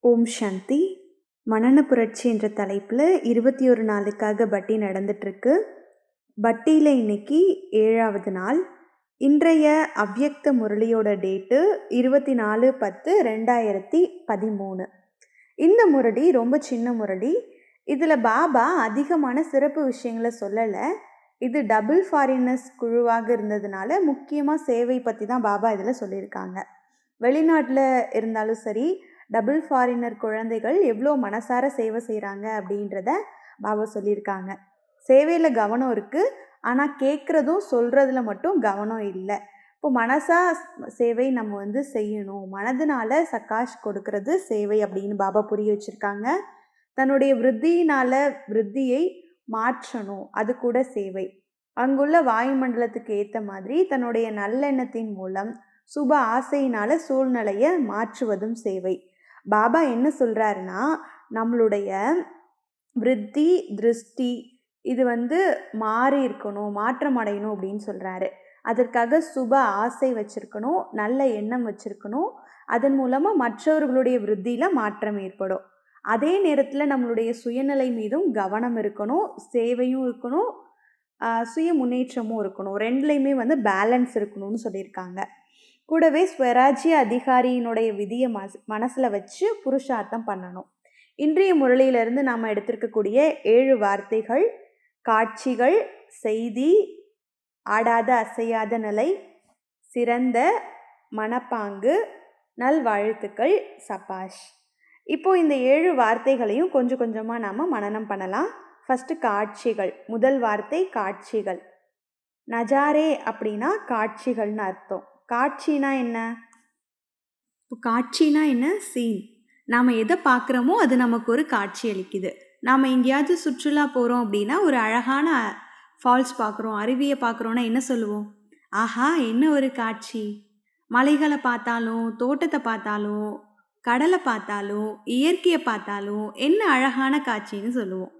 ஓம் சாந்தி. மனன புரட்சி என்ற தலைப்பில் 21 நாளுக்காக பட்டி நடந்துட்டுருக்கு. பட்டியில் இன்னைக்கு 7வது நாள். இன்றைய அவ்யக்த முரளியோட டேட்டு 24/10/2013. இந்த முரளி ரொம்ப சின்ன முரளி. இதில் பாபா அதிகமான சிறப்பு விஷயங்களை சொல்லலை. இது டபுள் ஃபாரினர்ஸ் குழுவாக இருந்ததுனால முக்கியமாக சேவை பற்றி தான் பாபா இதில் சொல்லியிருக்காங்க. வெளிநாட்டில் இருந்தாலும் சரி, டபுள் ஃபாரினர் குழந்தைகள் எவ்வளோ மனசார சேவை செய்கிறாங்க அப்படின்றத பாபா சொல்லியிருக்காங்க. சேவையில் கவனம் இருக்குது, ஆனால் கேட்குறதும் சொல்கிறதுல மட்டும் கவனம் இல்லை. இப்போ மனசா சேவை நம்ம செய்யணும், மனதினால சக்காஷ் கொடுக்கறது சேவை அப்படின்னு பாபா புரிய வச்சுருக்காங்க. தன்னுடைய விருத்தியினால் விருத்தியை மாற்றணும், அது கூட சேவை. அங்குள்ள வாயுமண்டலத்துக்கு ஏற்ற மாதிரி தன்னுடைய நல்லெண்ணத்தின் மூலம் சுப ஆசையினால சூழ்நிலையை மாற்றுவதும் சேவை. பாபா என்ன சொல்கிறாருன்னா, நம்மளுடைய விருத்தி திருஷ்டி இது மாறி இருக்கணும், மாற்றம் அடையணும் அப்படின்னு சொல்கிறாரு. அதற்காக சுப ஆசை வச்சுருக்கணும், நல்ல எண்ணம் வச்சுருக்கணும். அதன் மூலமாக மற்றவர்களுடைய விருத்தியில் மாற்றம் ஏற்படும். அதே நேரத்தில் நம்மளுடைய சுயநிலை மீதும் கவனம் இருக்கணும், சேவையும் இருக்கணும், சுய முன்னேற்றமும் இருக்கணும். ரெண்டுலேயுமே பேலன்ஸ் இருக்கணும்னு சொல்லியிருக்காங்க. கூடவே ஸ்வராஜ்ய அதிகாரியினுடைய விதியை மனசில் வச்சு புருஷார்த்தம் பண்ணணும். இன்றைய முரளியிலிருந்து நாம் எடுத்திருக்கக்கூடிய 7 வார்த்தைகள்: காட்சிகள், செய்தி, ஆடாத அசையாத நிலை, சிறந்த மனப்பாங்கு, நல்வாழ்த்துக்கள், சபாஷ். இப்போ இந்த 7 வார்த்தைகளையும் கொஞ்சம் கொஞ்சமாக நாம் மனனம் பண்ணலாம். ஃபஸ்ட்டு காட்சிகள். முதல் வார்த்தை காட்சிகள். நஜாரே அப்படின்னா காட்சிகள்னு அர்த்தம். காட்சினா என்ன? இப்போ காட்சினா என்ன? சீன். நாம் எதை பார்க்குறோமோ அது நமக்கு ஒரு காட்சி அளிக்குது. நாம் எங்கேயாவது சுற்றுலா போகிறோம் அப்படின்னா ஒரு அழகான ஃபால்ஸ் பார்க்குறோம், அருவியை பார்க்குறோன்னா என்ன சொல்லுவோம்? ஆஹா, என்ன ஒரு காட்சி! மலைகளை பார்த்தாலும், தோட்டத்தை பார்த்தாலும், கடலை பார்த்தாலும், இயற்கையை பார்த்தாலும் என்ன அழகான காட்சின்னு சொல்லுவோம்.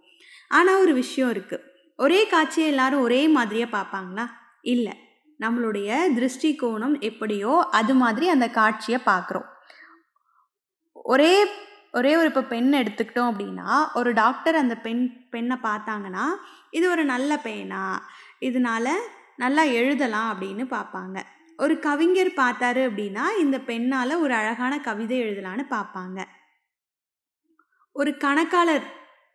ஆனால் ஒரு விஷயம் இருக்குது, ஒரே காட்சியை எல்லாரும் ஒரே மாதிரியாக பார்ப்பாங்களா? இல்லை. நம்மளுடைய திருஷ்டி கோணம் எப்படியோ அது மாதிரி அந்த காட்சியை பார்க்குறோம். ஒரே ஒரு இப்போ பெண் எடுத்துக்கிட்டோம் அப்படின்னா, ஒரு டாக்டர் அந்த பெண்ணை பார்த்தாங்கன்னா, இது ஒரு நல்ல பெண்ணா, இதனால நல்லா எழுதலாம் அப்படின்னு பார்ப்பாங்க. ஒரு கவிஞர் பார்த்தாரு அப்படின்னா, இந்த பெண்ணால் ஒரு அழகான கவிதை எழுதலான்னு பார்ப்பாங்க. ஒரு கணக்காளர்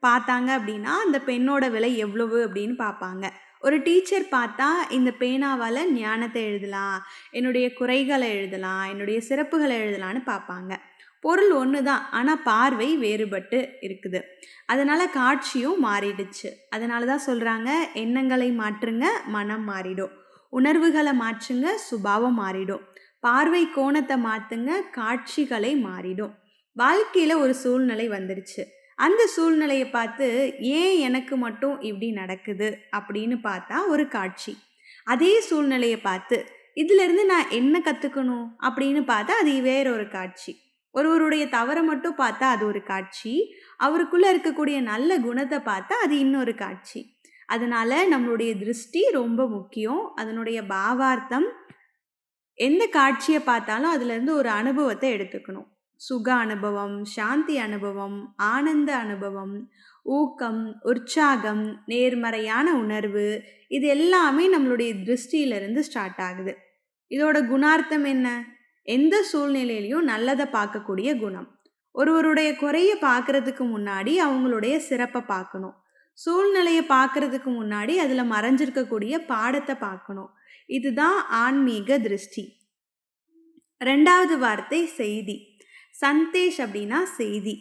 பார்த்தாங்க அப்படின்னா, அந்த பெண்ணோட விலை எவ்வளவு அப்படின்னு பார்ப்பாங்க. ஒரு டீச்சர் பார்த்தா இந்த பேனாவால் ஞானத்தை எழுதலாம், என்னுடைய குறைகளை எழுதலாம், என்னுடைய சிறப்புகளை எழுதலான்னு பார்ப்பாங்க. பொருள் ஒன்று தான், ஆனால் பார்வை வேறுபட்டு இருக்குது. அதனால் காட்சியும் மாறிடுச்சு. அதனால தான் சொல்கிறாங்க, எண்ணங்களை மாற்றுங்க, மனம் மாறிடும். உணர்வுகளை மாற்றுங்க, சுபாவம் மாறிடும். பார்வை கோணத்தை மாற்றுங்க, காட்சிகளை மாறிடும். வாழ்க்கையில் ஒரு சூழ்நிலை வந்துடுச்சு. அந்த சூழ்நிலையை பார்த்து ஏன் எனக்கு மட்டும் இப்படி நடக்குது அப்படின்னு பார்த்தா ஒரு காட்சி. அதே சூழ்நிலையை பார்த்து இதிலிருந்து நான் என்ன கற்றுக்கணும் அப்படின்னு பார்த்தா அது வேற ஒரு காட்சி. ஒருவருடைய தவறை மட்டும் பார்த்தா அது ஒரு காட்சி, அவருக்குள்ளே இருக்கக்கூடிய நல்ல குணத்தை பார்த்தா அது இன்னொரு காட்சி. அதனால் நம்மளுடைய திருஷ்டி ரொம்ப முக்கியம். அதனுடைய பாவார்த்தம், எந்த காட்சியை பார்த்தாலும் அதுலேருந்து ஒரு அனுபவத்தை எடுத்துக்கணும். சுக அனுபவம், சாந்தி அனுபவம், ஆனந்த அனுபவம், ஊக்கம், உற்சாகம், நேர்மறையான உணர்வு, இது எல்லாமே நம்மளுடைய திருஷ்டியிலிருந்து ஸ்டார்ட் ஆகுது. இதோட குணார்த்தம் என்ன? எந்த சூழ்நிலையிலையும் நல்லதை பார்க்கக்கூடிய குணம். ஒருவருடைய குறையை பார்க்கறதுக்கு முன்னாடி அவங்களுடைய சிறப்பை பார்க்கணும். சூழ்நிலையை பார்க்கறதுக்கு முன்னாடி அதில் மறைஞ்சிருக்கக்கூடிய பாடத்தை பார்க்கணும். இதுதான் ஆன்மீக திருஷ்டி. 2வது வார்த்தை செய்தி. சந்தேஷ் அப்படின்னா செய்தி,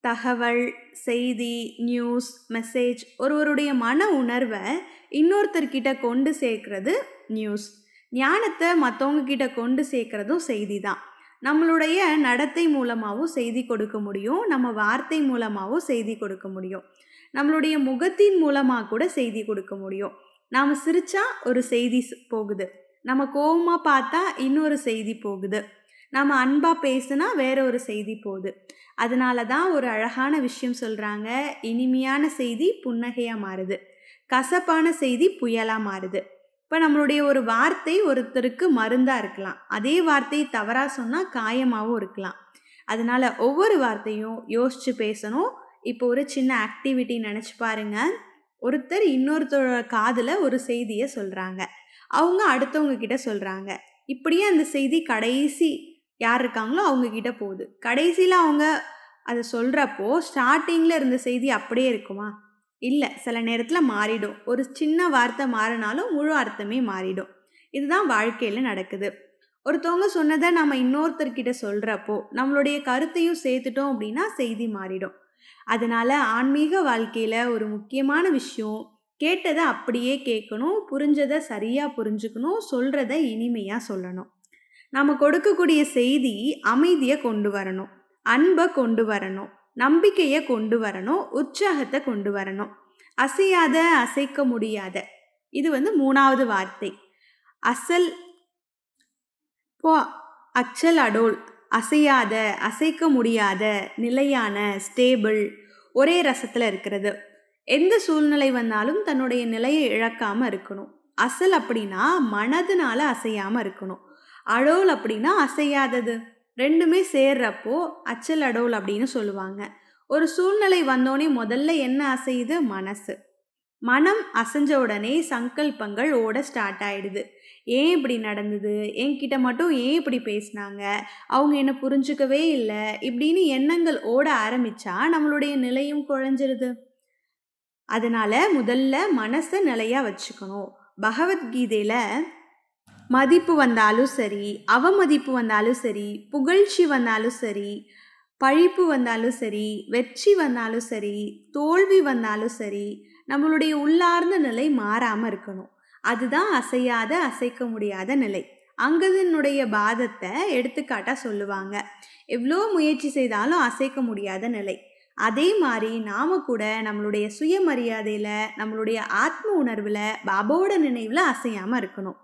தகவல், செய்தி, நியூஸ், மெசேஜ். ஒருவருடைய மன உணர்வை இன்னொருத்தர்கிட்ட கொண்டு சேர்க்கறது நியூஸ். ஞானத்தை மற்றவங்க கிட்ட கொண்டு சேர்க்கறதும் செய்தி தான். நம்மளுடைய நடத்தை மூலமாகவும் செய்தி கொடுக்க முடியும், நம்ம வார்த்தை மூலமாகவும் செய்தி கொடுக்க முடியும், நம்மளுடைய முகத்தின் மூலமாக கூட செய்தி கொடுக்க முடியும். நாம் சிரிச்சா ஒரு செய்தி போகுது, நம்ம கோபமாக பார்த்தா இன்னொரு செய்தி போகுது, நம்ம அன்பாக பேசுனா வேற ஒரு செய்தி போகுது. அதனால தான் ஒரு அழகான விஷயம் சொல்கிறாங்க, இனிமையான செய்தி புன்னகையாக மாறுது, கசப்பான செய்தி புயலாக மாறுது. இப்போ நம்மளுடைய ஒரு வார்த்தை ஒருத்தருக்கு மருந்தாக இருக்கலாம், அதே வார்த்தையை தவறாக சொன்னால் காயமாகவும் இருக்கலாம். அதனால் ஒவ்வொரு வார்த்தையும் யோசித்து பேசணும். இப்போ ஒரு சின்ன ஆக்டிவிட்டி நினச்சி பாருங்க. ஒருத்தர் இன்னொருத்தரோட காதில் ஒரு செய்தியை சொல்கிறாங்க, அவங்க அடுத்தவங்க கிட்ட சொல்கிறாங்க. இப்படியே அந்த செய்தி கடைசி யார் இருக்காங்களோ அவங்க கிட்ட போகுது. கடைசியில் அவங்க அதை சொல்கிறப்போ ஸ்டார்டிங்கில் இருந்த செய்தி அப்படியே இருக்குமா? இல்லை, சில நேரத்தில் மாறிடும். ஒரு சின்ன வார்த்தை மாறினாலும் முழு அர்த்தமே மாறிடும். இதுதான் வாழ்க்கையில் நடக்குது. ஒருத்தவங்க சொன்னதை நம்ம இன்னொருத்தர்கிட்ட சொல்கிறப்போ நம்மளுடைய கருத்தையும் சேர்த்துட்டோம் அப்படின்னா செய்தி மாறிடும். அதனால் ஆன்மீக வாழ்க்கையில் ஒரு முக்கியமான விஷயம், கேட்டதை அப்படியே கேட்கணும், புரிஞ்சதை சரியாக புரிஞ்சுக்கணும், சொல்கிறத இனிமையாக சொல்லணும். நம்ம கொடுக்கக்கூடிய செய்தி அமைதியை கொண்டு வரணும், அன்பை கொண்டு வரணும், நம்பிக்கையை கொண்டு வரணும், உற்சாகத்தை கொண்டு வரணும். அசையாத, அசைக்க முடியாத, இது 3வது வார்த்தை. அச்சல் அடோல், அசையாத, அசைக்க முடியாத, நிலையான, ஸ்டேபிள், ஒரே ரசத்தில் இருக்கிறது. எந்த சூழ்நிலை வந்தாலும் தன்னுடைய நிலையை இழக்காமல் இருக்கணும். அசல் அப்படின்னா மனதுனால அசையாமல் இருக்கணும். அடோல் அப்படின்னா அசையாதது. ரெண்டுமே சேர்றப்போ அச்சல் அடோல் அப்படின்னு சொல்லுவாங்க. ஒரு சூழ்நிலை வந்தோடனே முதல்ல என்ன அசையுது? மனசு. மனம் அசைஞ்ச உடனே சங்கல்பங்கள் ஓட ஸ்டார்ட் ஆகிடுது. ஏன் இப்படி நடந்தது, என்கிட்ட மட்டும் ஏன் இப்படி பேசினாங்க, அவங்க என்னை புரிஞ்சுக்கவே இல்லை, இப்படின்னு எண்ணங்கள் ஓட ஆரம்பித்தா நம்மளுடைய நிலையும் குறைஞ்சிருது. அதனால் முதல்ல மனசை நிலையாக வச்சுக்கணும். பகவத்கீதையில் மதிப்பு வந்தாலும் சரி, அவமதிப்பு வந்தாலும் சரி, புகழ்ச்சி வந்தாலும் சரி, பழிப்பு வந்தாலும் சரி, வெற்றி வந்தாலும் சரி, தோல்வி வந்தாலும் சரி, நம்மளுடைய உள்ளார்ந்த நிலை மாறாமல் இருக்கணும். அதுதான் அசையாத, அசைக்க முடியாத நிலை. அங்கதனுடைய பாதத்தை எடுத்துக்காட்டாக சொல்லுவாங்க. எவ்வளோ முயற்சி செய்தாலும் அசைக்க முடியாத நிலை. அதே மாதிரி நாம் கூட நம்மளுடைய சுயமரியாதையில், நம்மளுடைய ஆத்ம உணர்வில், பாபாவோட நினைவில் அசையாமல் இருக்கணும்.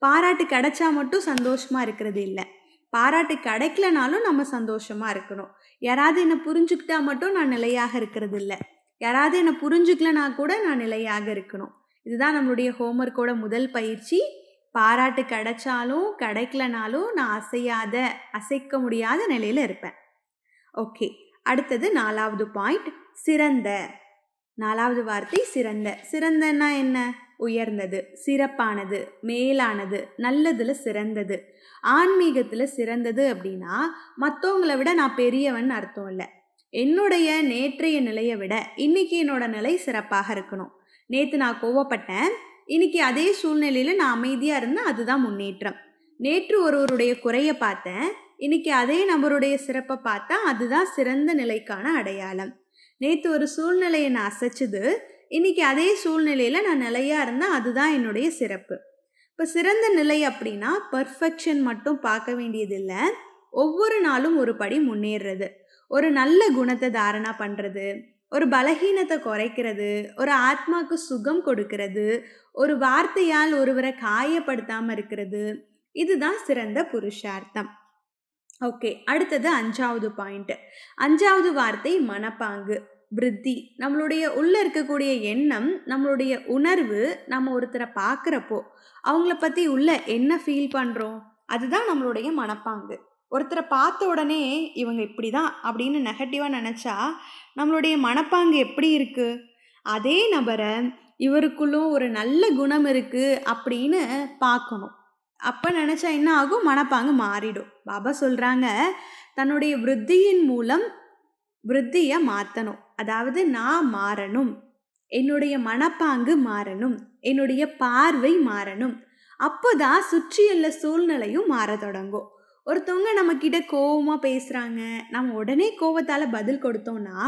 பாராட்டு கிடைச்சா மட்டும் சந்தோஷமாக இருக்கிறது இல்லை, பாராட்டு கிடைக்கலனாலும் நம்ம சந்தோஷமாக இருக்கணும். யாராவது என்னை புரிஞ்சுக்கிட்டா மட்டும் நான் நிலையாக இருக்கிறது இல்லை, யாராவது என்னை புரிஞ்சுக்கலனா கூட நான் நிலையாக இருக்கணும். இதுதான் நம்மளுடைய ஹோம்ஒர்க்கோட முதல் பயிற்சி. பாராட்டு கிடைச்சாலும் கிடைக்கலனாலும் நான் அசையாத, அசைக்க முடியாத நிலையில் இருப்பேன். ஓகே, அடுத்தது 4வது பாயிண்ட், சிறந்த. 4வது வார்த்தை சிறந்த. சிறந்தன்னா என்ன? உயர்ந்தது, சிறப்பானது, மேலானது, நல்லதில் சிறந்தது. ஆன்மீகத்தில் சிறந்தது அப்படின்னா மற்றவங்களை விட நான் பெரியவன் அர்த்தம் இல்லை. என்னுடைய நேற்றைய நிலையை விட இன்னைக்கு என்னோட நிலை சிறப்பாக இருக்கணும். நேற்று நான் கோவப்பட்டேன், இன்னைக்கு அதே சூழ்நிலையில் நான் அமைதியாக இருந்தேன், அதுதான் முன்னேற்றம். நேற்று ஒருவருடைய குறையை பார்த்தேன், இன்னைக்கு அதே நபருடைய சிறப்பை பார்த்தா அதுதான் சிறந்த நிலைக்கான அடையாளம். நேற்று ஒரு சூழ்நிலையை நான் அசைச்சது, இன்னைக்கு அதே சூழ்நிலையில் நான் நிலையாக இருந்தேன், அதுதான் என்னுடைய சிறப்பு. இப்போ சிறந்த நிலை அப்படின்னா பர்ஃபெக்ஷன் மட்டும் பார்க்க வேண்டியதில்லை, ஒவ்வொரு நாளும் ஒரு படி முன்னேறது, ஒரு நல்ல குணத்தை தாரணா பண்ணுறது, ஒரு பலகீனத்தை குறைக்கிறது, ஒரு ஆத்மாவுக்கு சுகம் கொடுக்கிறது, ஒரு வார்த்தையால் ஒருவரை காயப்படுத்தாமல் இருக்கிறது, இதுதான் சிறந்த புருஷார்த்தம். ஓகே, அடுத்தது 5வது பாயிண்ட். 5வது வார்த்தை மனப்பாங்கு, விருத்தி. நம்மளுடைய உள்ளே இருக்கக்கூடிய எண்ணம், நம்மளுடைய உணர்வு, நம்ம ஒருத்தரை பார்க்குறப்போ அவங்கள பற்றி உள்ள என்ன ஃபீல் பண்ணுறோம், அதுதான் நம்மளுடைய மனப்பாங்கு. ஒருத்தரை பார்த்த உடனே இவங்க இப்படி தான் அப்படின்னு நெகட்டிவாக நினச்சா நம்மளுடைய மனப்பாங்கு எப்படி இருக்குது? அதே நபரை இவருக்குள்ளும் ஒரு நல்ல குணம் இருக்குது அப்படின்னு பார்க்கணும். அப்போ நினச்சா என்ன ஆகும்? மனப்பாங்கு மாறிடும். பாபா சொல்கிறாங்க, தன்னுடைய விருத்தியின் மூலம் விருத்தியை மாற்றணும். அதாவது நான் மாறணும், என்னுடைய மனப்பாங்கு மாறணும், என்னுடைய பார்வை மாறணும். அப்போதான் சுற்றியுள்ள சூழ்நிலையும் மாற தொடங்கும். ஒருத்தவங்க நம்மக்கிட்ட கோவமாக பேசுகிறாங்க, நம்ம உடனே கோவத்தால் பதில் கொடுத்தோம்னா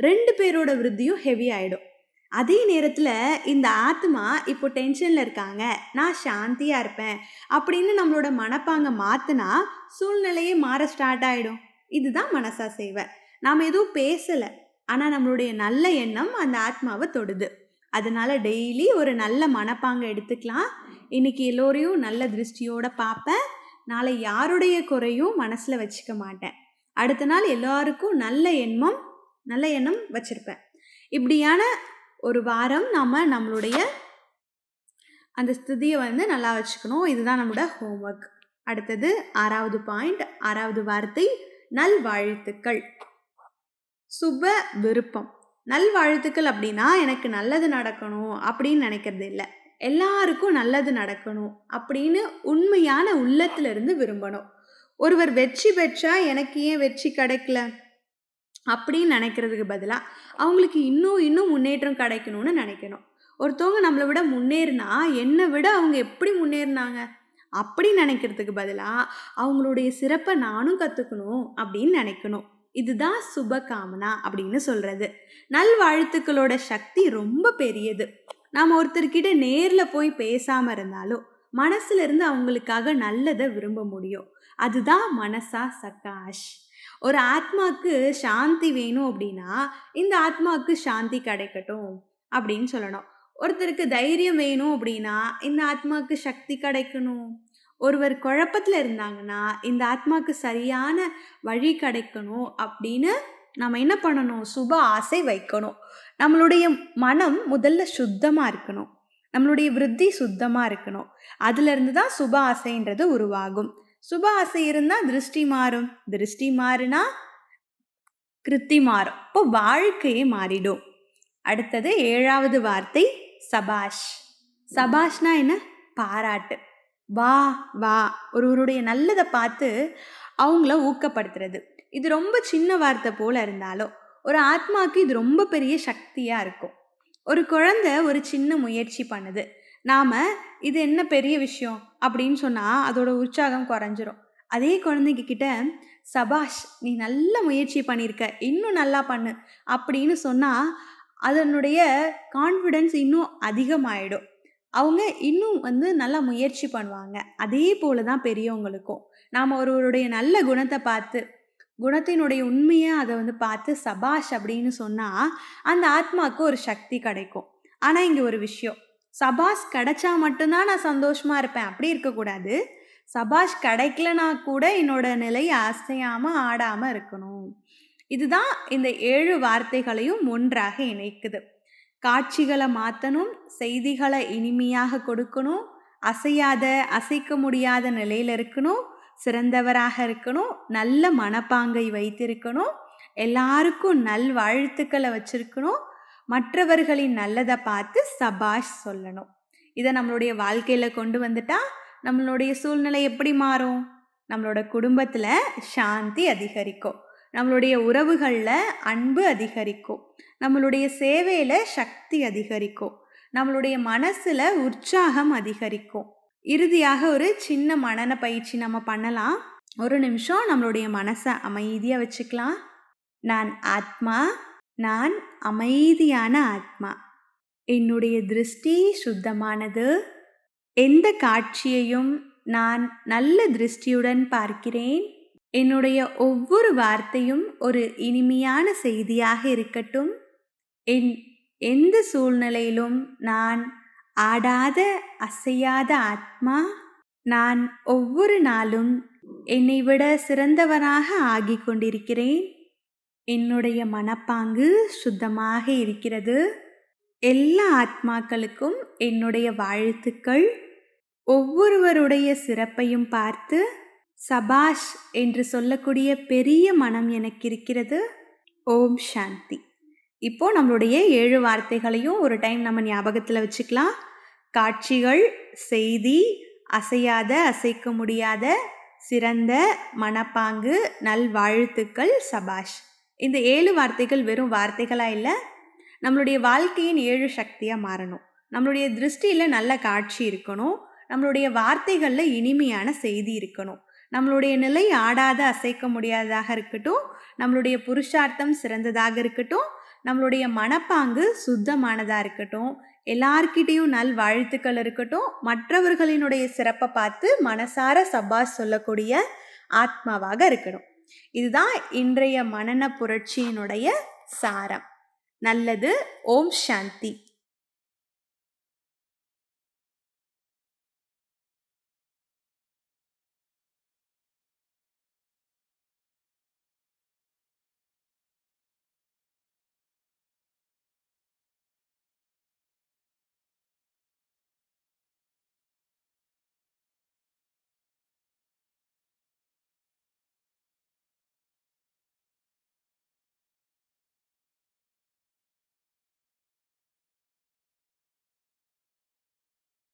2 பேரோட விருத்தியும் ஹெவி ஆகிடும். அதே நேரத்தில் இந்த ஆத்மா இப்போ டென்ஷனில் இருக்காங்க, நான் சாந்தியாக இருப்பேன் அப்படின்னு நம்மளோட மனப்பாங்க மாற்றினா சூழ்நிலையே மாற ஸ்டார்ட் ஆகிடும். இதுதான் மனசா சேவை. நாம் எதுவும் பேசலை, ஆனால் நம்மளுடைய நல்ல எண்ணம் அந்த ஆத்மாவை தொடுது. அதனால் டெய்லி ஒரு நல்ல மனப்பாங்க எடுத்துக்கலாம். இன்றைக்கி எல்லோரையும் நல்ல திருஷ்டியோடு பார்ப்பேன், நாளை யாருடைய குறையும் மனசில் வச்சுக்க மாட்டேன், அடுத்த நாள் எல்லாருக்கும் நல்ல எண்ணம் வச்சுருப்பேன். இப்படியான ஒரு வாரம் நாம் நம்மளுடைய அந்த ஸ்திதியை நல்லா வச்சுக்கணும். இதுதான் நம்மளோட ஹோம்ஒர்க். அடுத்தது 6வது பாயிண்ட், 6வது வார்த்தை நல்வாழ்த்துக்கள். சுப விருப்பம். நல்வாழ்த்துக்கள் அப்படின்னா எனக்கு நல்லது நடக்கணும் அப்படின்னு நினைக்கிறது இல்லை. எல்லாருக்கும் நல்லது நடக்கணும் அப்படின்னு உண்மையான உள்ளத்திலிருந்து விரும்பணும். ஒருவர் வெற்றி பெற்றா எனக்கு ஏன் வெற்றி கிடைக்கல அப்படின்னு நினைக்கிறதுக்கு பதிலாக அவங்களுக்கு இன்னும் முன்னேற்றம் கிடைக்கணும்னு நினைக்கணும். ஒருத்தவங்க நம்மளை விட முன்னேறினா என்னை விட அவங்க எப்படி முன்னேறினாங்க அப்படி நினைக்கிறதுக்கு பதிலாக அவங்களுடைய சிறப்பை நானும் கற்றுக்கணும் அப்படின்னு நினைக்கணும். இதுதான் சுபகாமனா அப்படின்னு சொல்கிறது. நல்வாழ்த்துக்களோட சக்தி ரொம்ப பெரியது. நாம் ஒருத்தர்கிட்ட நேரில் போய் பேசாமல் இருந்தாலும் மனசுல இருந்து அவங்களுக்காக நல்லதை விரும்ப முடியும். அதுதான் மனசா சகாஷ். ஒரு ஆத்மாவுக்கு சாந்தி வேணும் அப்படின்னா இந்த ஆத்மாவுக்கு சாந்தி கிடைக்கட்டும் அப்படின்னு சொல்லணும். ஒருத்தருக்கு தைரியம் வேணும் அப்படின்னா இந்த ஆத்மாவுக்கு சக்தி கிடைக்கணும். ஒருவர் குழப்பத்தில் இருந்தாங்கன்னா இந்த ஆத்மாவுக்கு சரியான வழி கிடைக்கணும் அப்படின்னு நம்ம என்ன பண்ணணும்? சுப ஆசை வைக்கணும். நம்மளுடைய மனம் முதல்ல சுத்தமாக இருக்கணும். நம்மளுடைய விருத்தி சுத்தமாக இருக்கணும். அதுலேருந்து தான் சுப ஆசைன்றது உருவாகும். சுப ஆசை இருந்தால் திருஷ்டி மாறும். திருஷ்டி மாறுனா கிருத்தி மாறும். இப்போ வாழ்க்கையே மாறிடும். அடுத்தது 7வது வார்த்தை சபாஷ். சபாஷ்னா என்ன? பாராட்டு. வா வா, ஒருவருடைய நல்லதை பார்த்து அவங்கள ஊக்கப்படுத்துறது. இது ரொம்ப சின்ன வார்த்தை போல இருந்தாலும் ஒரு ஆத்மாவுக்கு இது ரொம்ப பெரிய சக்தியாக இருக்கும். ஒரு குழந்தை ஒரு சின்ன முயற்சி பண்ணுது, நாம் இது என்ன பெரிய விஷயம் அப்படின்னு சொன்னால் அதோட உற்சாகம் குறைஞ்சிரும். அதே குழந்தைங்க கிட்ட சபாஷ், நீ நல்ல முயற்சி பண்ணியிருக்க, இன்னும் நல்லா பண்ணு அப்படின்னு சொன்னால் அதனுடைய கான்ஃபிடென்ஸ் இன்னும் அதிகமாகிடும். அவங்க இன்னும் நல்லா முயற்சி பண்ணுவாங்க. அதே போல தான் பெரியவங்களுக்கும் நாம் ஒருவருடைய நல்ல குணத்தை பார்த்து, குணத்தினுடைய உண்மையை அதை பார்த்து சபாஷ் அப்படின்னு சொன்னால் அந்த ஆத்மாவுக்கு ஒரு சக்தி கிடைக்கும். ஆனால் இங்கே ஒரு விஷயம், சபாஷ் கிடைச்சா மட்டும்தான் நான் சந்தோஷமாக இருப்பேன் அப்படி இருக்கக்கூடாது. சபாஷ் கிடைக்கலனா கூட என்னோட நிலை அசையாமல் ஆடாமல் இருக்கணும். இதுதான் இந்த 7 வார்த்தைகளையும் ஒன்றாக இணைக்குது. காட்சிகளை மாற்றணும், செய்திகளை இனிமையாக கொடுக்கணும், அசையாத அசைக்க முடியாத நிலையில் இருக்கணும், சிறந்தவராக இருக்கணும், நல்ல மனப்பாங்கை வைத்திருக்கணும், எல்லாருக்கும் நல்வாழ்த்துக்களை வச்சிருக்கணும், மற்றவர்களின் நல்லதை பார்த்து சபாஷ் சொல்லணும். இதை நம்மளுடைய வாழ்க்கையில் கொண்டு வந்துட்டா நம்மளுடைய சூழ்நிலை எப்படி மாறும்? நம்மளோட குடும்பத்தில் சாந்தி அதிகரிக்கும், நம்மளுடைய உறவுகளில் அன்பு அதிகரிக்கும், நம்மளுடைய சேவையில் சக்தி அதிகரிக்கும், நம்மளுடைய மனசில் உற்சாகம் அதிகரிக்கும். இறுதியாக ஒரு சின்ன மனன பயிற்சி நம்ம பண்ணலாம். ஒரு நிமிஷம் நம்மளுடைய மனசை அமைதியாக வச்சுக்கலாம். நான் ஆத்மா, நான் அமைதியான ஆத்மா. என்னுடைய திருஷ்டி சுத்தமானது. எந்த காட்சியையும் நான் நல்ல திருஷ்டியுடன் பார்க்கிறேன். என்னுடைய ஒவ்வொரு வார்த்தையும் ஒரு இனிமையான செய்தியாக இருக்கட்டும். எந்த சூழ்நிலையிலும் நான் ஆடாத அசையாத ஆத்மா. நான் ஒவ்வொரு நாளும் என்னை விட சிறந்தவனாக ஆகிக் கொண்டிருக்கிறேன். என்னுடைய மனப்பாங்கு சுத்தமாக இருக்கிறது. எல்லா ஆத்மாக்களுக்கும் என்னுடைய வாழ்த்துக்கள். ஒவ்வொருவருடைய சிறப்பையும் பார்த்து சபாஷ் என்று சொல்லக்கூடிய பெரிய மனம் எனக்கு இருக்கிறது. ஓம் சாந்தி. இப்போ நம்மளுடைய 7 வார்த்தைகளையும் ஒரு டைம் நம்ம ஞாபகத்தில் வச்சுக்கலாம். காட்சிகள், செய்தி, அசையாத அசைக்க முடியாத, சிறந்த, மனப்பாங்கு, நல்வாழ்த்துக்கள், சபாஷ். இந்த 7 வார்த்தைகள் வெறும் வார்த்தைகளாக இல்லை, நம்மளுடைய வாழ்க்கையின் 7 சக்தியாக மாறணும். நம்மளுடைய திருஷ்டியில் நல்ல காட்சி இருக்கணும், நம்மளுடைய வார்த்தைகளில் இனிமையான செய்தி இருக்கணும், நம்மளுடைய நிலை ஆடாத அசைக்க முடியாததாக இருக்கட்டும், நம்மளுடைய புருஷார்த்தம் சிறந்ததாக இருக்கட்டும், நம்மளுடைய மனப்பாங்கு சுத்தமானதாக இருக்கட்டும், எல்லார்கிட்டையும் நல் வாழ்த்துக்கள் இருக்கட்டும், மற்றவர்களினுடைய சிறப்பை பார்த்து மனசார சபாஷ் சொல்லக்கூடிய ஆத்மாவாக இருக்கணும். இதுதான் இன்றைய மனன புரட்சியினுடைய சாரம். நல்லது. ஓம் சாந்தி.